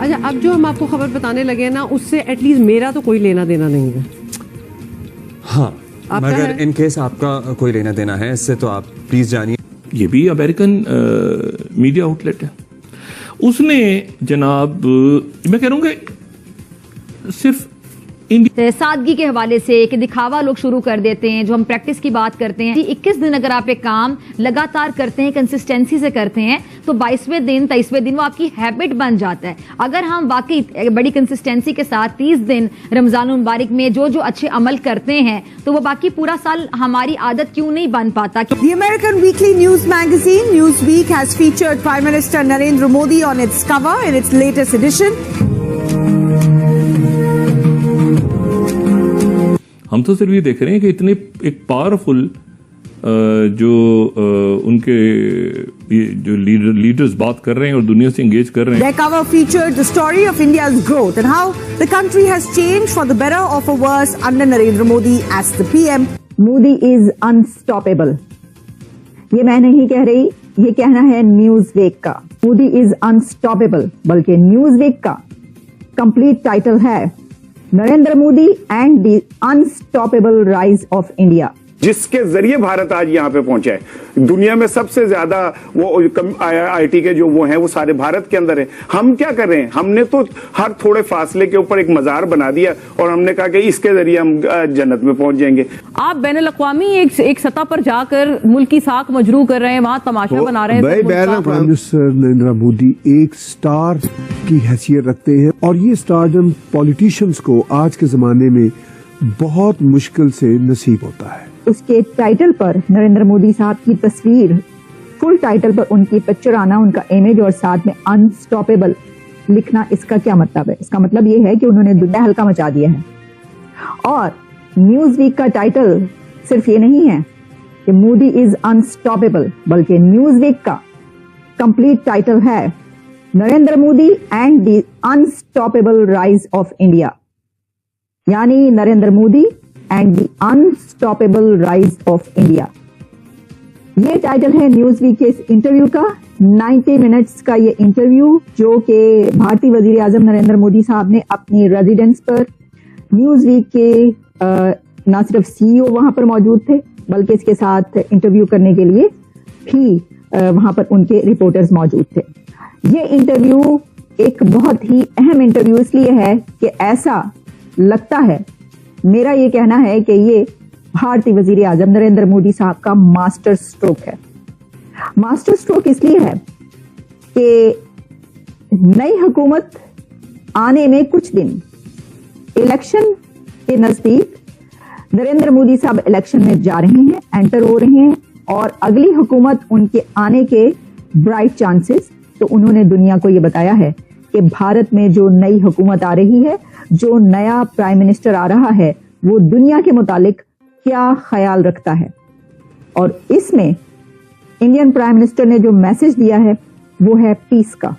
اچھا اب جو ہم آپ کو خبر بتانے لگے ہیں نا اس سے ایٹ لیسٹ میرا تو کوئی لینا دینا نہیں ہے. ہاں مگر ان کیس آپ کا کوئی لینا دینا ہے اس سے تو آپ پلیز جانیے. یہ بھی امریکن میڈیا آؤٹ لیٹ ہے. اس نے جناب میں کہہ رہا ہوں کہ صرف سادگی کے حوالے سے کہ دکھاوا لوگ شروع کر دیتے ہیں. جو ہم پریکٹس کی بات کرتے ہیں 21 دن اگر آپ ایک کام لگاتار کرتے ہیں کنسسٹنسی سے کرتے ہیں تو 22ویں دن 23ویں دن وہ آپ کی ہیبٹ بن جاتا ہے. اگر ہم واقعی بڑی کنسسٹنسی کے ساتھ 30 دن رمضان المبارک میں جو اچھے عمل کرتے ہیں تو وہ باقی پورا سال ہماری عادت کیوں نہیں بن پاتا. The American weekly news magazine Newsweek has featured Prime Minister Narendra Modi on its cover in its latest edition. ہم تو صرف یہ دیکھ رہے ہیں کہ اتنے ایک پاورفل جو ان کے جو لیڈرز بات کر رہے ہیں اور دنیا سے انگیج کر رہے ہیں. Their cover featured the story of India's growth and how the country has changed for the better or for worse under Narendra Modi as the PM. Modi is unstoppable. یہ میں نہیں کہہ رہی, یہ کہنا ہے نیوز ویک کا. Modi is unstoppable بلکہ نیوز ویک کا کمپلیٹ ٹائٹل ہے Narendra Modi and the unstoppable rise of India. جس کے ذریعے بھارت آج یہاں پہ پہنچا ہے. دنیا میں سب سے زیادہ وہ آئی ٹی کے جو وہ ہیں وہ سارے بھارت کے اندر ہیں. ہم کیا کر رہے ہیں, ہم نے تو ہر تھوڑے فاصلے کے اوپر ایک مزار بنا دیا اور ہم نے کہا کہ اس کے ذریعے ہم جنت میں پہنچ جائیں گے. آپ بین الاقوامی ایک سطح پر جا کر ملک کی ساکھ مجروح کر رہے ہیں, وہاں تماشا بنا رہے ہیں. پرائم منسٹر نریندر مودی ایک سٹار کی حیثیت رکھتے ہیں اور یہ سٹارڈم پولیٹیشینز کو آج کے زمانے میں بہت مشکل سے نصیب ہوتا ہے. اس کے ٹائٹل پر نریندر مودی صاحب کی تصویر, فل ٹائٹل پر ان کی پکچر آنا, ان کا امیج اور ساتھ میں انسٹاپیبل لکھنا, اس کا کیا مطلب ہے؟ اس کا مطلب یہ ہے کہ انہوں نے دنیا ہلکا مچا دیا ہے. اور نیوز ویک کا ٹائٹل صرف یہ نہیں ہے کہ مودی از انسٹاپیبل بلکہ نیوز ویک کا کمپلیٹ ٹائٹل ہے Narendra Modi and the unstoppable rise of India. یعنی Narendra Modi and the unstoppable rise of India. یہ ٹائٹل ہے نیوز ویک کے اس انٹرویو کا. 90 منٹس کا یہ انٹرویو جو کہ بھارتی وزیر اعظم نریندر مودی صاحب نے اپنی ریزیڈنس پر, نیوز ویک کے نہ صرف سی ای او وہاں پر موجود تھے بلکہ اس کے ساتھ انٹرویو کرنے کے لیے بھی وہاں پر ان کے رپورٹرز موجود تھے. یہ انٹرویو ایک بہت ہی اہم انٹرویو اس لیے ہے کہ ایسا لگتا ہے, میرا یہ کہنا ہے کہ یہ بھارتی وزیر اعظم نریندر مودی صاحب کا ماسٹر سٹروک ہے. ماسٹر سٹروک اس لیے ہے کہ نئی حکومت آنے میں کچھ دن, الیکشن کے نزدیک نریندر مودی صاحب الیکشن میں جا رہے ہیں, انٹر ہو رہے ہیں اور اگلی حکومت ان کے آنے کے برائٹ چانسز. تو انہوں نے دنیا کو یہ بتایا ہے کہ بھارت میں جو نئی حکومت آ رہی ہے, جو نیا پرائم منسٹر آ رہا ہے, وہ دنیا کے متعلق کیا خیال رکھتا ہے. اور اس میں انڈین پرائم منسٹر نے جو میسج دیا ہے وہ ہے پیس کا.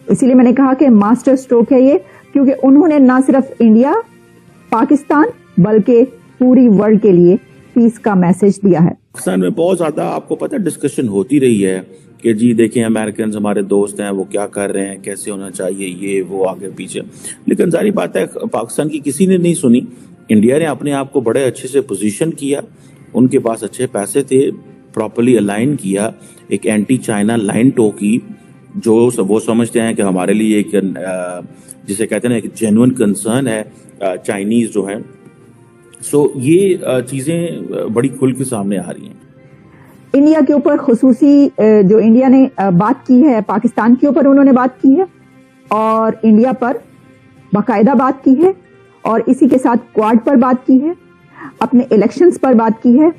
اسی لیے میں نے کہا کہ ماسٹر سٹروک ہے یہ, کیونکہ انہوں نے نہ صرف انڈیا پاکستان بلکہ پوری ورلڈ کے لیے پیس کا میسج دیا ہے. پاکستان میں بہت زیادہ آپ کو پتہ ڈسکشن ہوتی رہی ہے کہ جی دیکھیں امریکنز ہمارے دوست ہیں, وہ کیا کر رہے ہیں, کیسے ہونا چاہیے, یہ وہ آگے پیچھے. لیکن ظاہری بات ہے پاکستان کی کسی نے نہیں سنی. انڈیا نے اپنے آپ کو بڑے اچھے سے پوزیشن کیا, ان کے پاس اچھے پیسے تھے, پراپرلی الائن کیا, ایک اینٹی چائنا لائن ٹو کی, جو وہ سمجھتے ہیں کہ ہمارے لیے ایک جسے کہتے ہیں ایک جینوئن کنسرن ہے چائنیز جو ہیں. سو یہ چیزیں بڑی کھل کے سامنے آ رہی ہیں. انڈیا کے اوپر خصوصی جو انڈیا نے بات کی ہے, پاکستان کے اوپر انہوں نے بات کی ہے اور انڈیا پر باقاعدہ بات کی ہے, اور اسی کے ساتھ کواد پر بات کی ہے, اپنے الیکشنز پر بات کی ہے,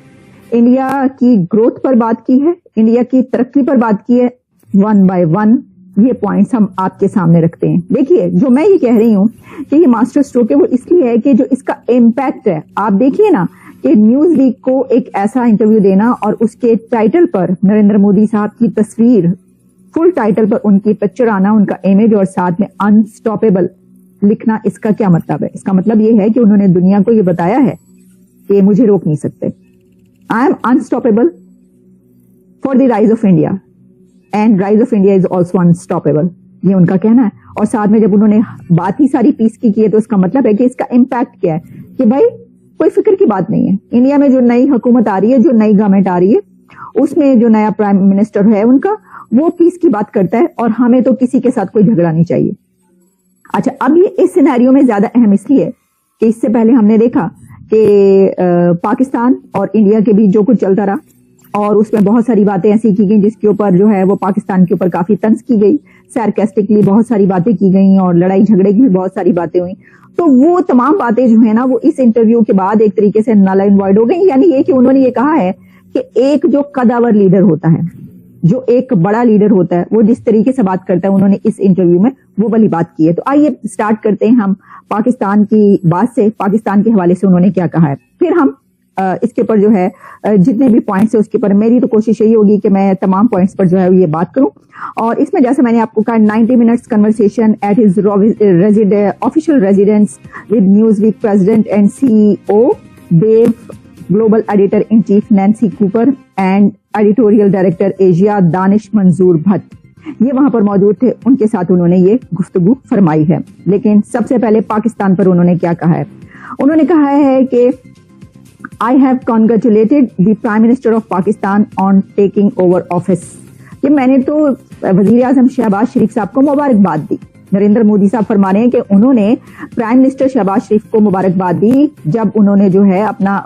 انڈیا کی گروتھ پر بات کی ہے, انڈیا کی ترقی پر بات کی ہے. 1 by 1 یہ پوائنٹس ہم آپ کے سامنے رکھتے ہیں. دیکھیے جو میں یہ کہہ رہی ہوں کہ یہ ماسٹر سٹروک ہے وہ اس لیے ہے کہ جو اس کا امپیکٹ ہے, آپ دیکھیے نا کہ نیوز ویک کو ایک ایسا انٹرویو دینا اور اس کے ٹائٹل پر نریندر مودی صاحب کی تصویر, فل ٹائٹل پر ان کی پکچر آنا, ان کا امیج اور ساتھ میں انسٹاپیبل لکھنا, اس کا کیا مطلب ہے؟ اس کا مطلب یہ ہے کہ انہوں نے دنیا کو یہ بتایا ہے کہ مجھے روک نہیں سکتے. I am unstoppable for the rise of India and rise of India is also unstoppable, یہ ان کا کہنا ہے. اور ساتھ میں جب انہوں نے بات ہی ساری پیس کی ہے تو اس کا مطلب ہے کہ اس کا امپیکٹ کیا ہے کہ بھائی کوئی فکر کی بات نہیں ہے. انڈیا میں جو نئی حکومت آ رہی ہے, جو نئی گورنمنٹ آ رہی ہے, اس میں جو نیا پرائم منسٹر ہے ان کا, وہ پیس کی بات کرتا ہے اور ہمیں تو کسی کے ساتھ کوئی جھگڑا نہیں چاہیے. اچھا, اب یہ اس سینیریو میں زیادہ اہم اس لیے کہ اس سے پہلے ہم نے دیکھا کہ پاکستان اور انڈیا کے بیچ جو کچھ چلتا رہا اور اس میں بہت ساری باتیں ایسی کی گئیں جس کے اوپر جو ہے وہ پاکستان کے اوپر کافی طنز کی گئی, سارکاسٹکلی بہت ساری باتیں کی گئیں اور لڑائی جھگڑے کی بھی بہت ساری باتیں ہوئیں. تو وہ تمام باتیں جو ہیں نا وہ اس انٹرویو کے بعد ایک طریقے سے نل اینڈ وائڈ ہو گئی. یعنی یہ کہ انہوں نے یہ کہا ہے کہ ایک جو قداور لیڈر ہوتا ہے, جو ایک بڑا لیڈر ہوتا ہے, وہ جس طریقے سے بات کرتا ہے, انہوں نے اس انٹرویو میں وہ والی بات کی ہے. تو آئیے سٹارٹ کرتے ہیں ہم پاکستان کی بات سے, پاکستان کے حوالے سے انہوں نے کیا کہا ہے, پھر ہم اس کے اوپر جو ہے جتنے بھی پوائنٹس ہیں اس کے اوپر میری تو کوشش یہی ہوگی کہ میں تمام پوائنٹس پر جو ہے یہ بات کروں. اور اس میں جیسے میں نے آپ کو کہا 90 minutes conversation at his official residence with Newsweek president and CEO Dev, global editor in chief Nancy Cooper and editorial director Asia Danish Manzoor Bhat, یہ وہاں پر موجود تھے. ان کے ساتھ انہوں نے یہ گفتگو فرمائی ہے. لیکن سب سے پہلے پاکستان پر انہوں نے کیا کہا ہے. انہوں نے کہا ہے کہ I have congratulated the Prime Minister of Pakistan on taking over office. کہ میں نے تو وزیر اعظم شہباز شریف صاحب کو مبارکباد دی. نریندر مودی صاحب فرما رہے ہیں کہ انہوں نے پرائم منسٹر شہباز شریف کو مبارکباد دی جب انہوں نے جو ہے اپنا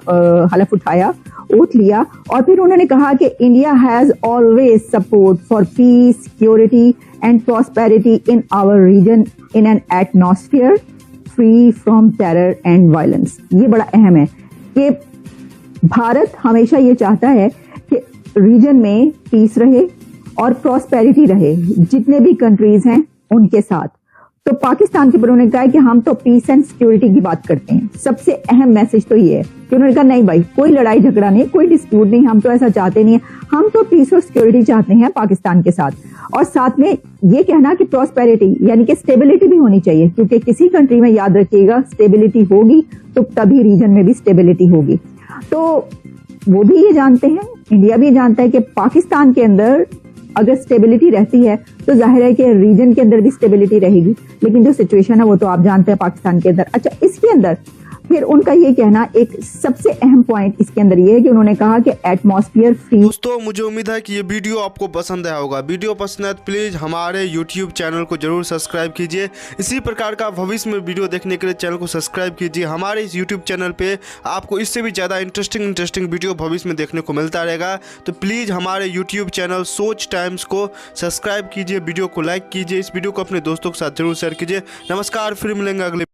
حلف اٹھایا, اوتھ لیا, اور پھر انہوں نے کہا کہ India has always support for peace, security and prosperity in our region in an atmosphere free from terror and violence. یہ بڑا اہم ہے کہ بھارت ہمیشہ یہ چاہتا ہے کہ ریجن میں پیس رہے اور پراسپیرٹی رہے جتنے بھی کنٹریز ہیں ان کے ساتھ. تو پاکستان کے پر انہوں نے کہا کہ ہم تو پیس اینڈ سیکورٹی کی بات کرتے ہیں. سب سے اہم میسج تو یہ ہے کہ انہوں نے کہا نہیں بھائی, کوئی لڑائی جھگڑا نہیں, کوئی ڈسپیوٹ نہیں, ہم تو ایسا چاہتے نہیں ہیں, ہم تو پیس اور سیکورٹی چاہتے ہیں پاکستان کے ساتھ. اور ساتھ میں یہ کہنا کہ پراسپیرٹی یعنی کہ اسٹیبلٹی بھی ہونی چاہیے, کیونکہ کسی کنٹری میں یاد رکھیے گا اسٹیبلٹی ہوگی تو تبھی ریجن میں بھی اسٹیبلٹی ہوگی. تو وہ بھی یہ جانتے ہیں, انڈیا بھی یہ جانتا ہے کہ پاکستان کے اندر اگر اسٹیبلٹی رہتی ہے تو ظاہر ہے کہ ریجن کے اندر بھی اسٹیبلٹی رہے گی. لیکن جو سچویشن ہے وہ تو آپ جانتے ہیں پاکستان کے اندر. اچھا, اس کے اندر پھر ان کا یہ کہنا, ایک سب سے اہم پوائنٹ اس کے اندر یہ ہے کہ انہوں نے کہا کہ ایٹماسفیئر فری. دوستو, مجھے امید ہے کہ یہ ویڈیو آپ کو پسند آیا ہوگا. ویڈیو پسند ہے تو پلیز ہمارے YouTube چینل کو ضرور سبسکرائب کیجئے. اسی پرکار کا بھویش میں ویڈیو دیکھنے کے لیے چینل کو سبسکرائب کیجئے. ہمارے اس YouTube چینل پہ آپ کو اس سے بھی زیادہ انٹرسٹنگ ویڈیو بھویش میں دیکھنے کو ملتا رہے گا. تو پلیز ہمارے YouTube چینل سوچ ٹائمز کو سبسکرائب کیجئے, ویڈیو کو لائک کیجئے, اس ویڈیو کو اپنے دوستوں کے ساتھ ضرور شیئر کیجئے. نمسکار, پھر ملیں گے اگلے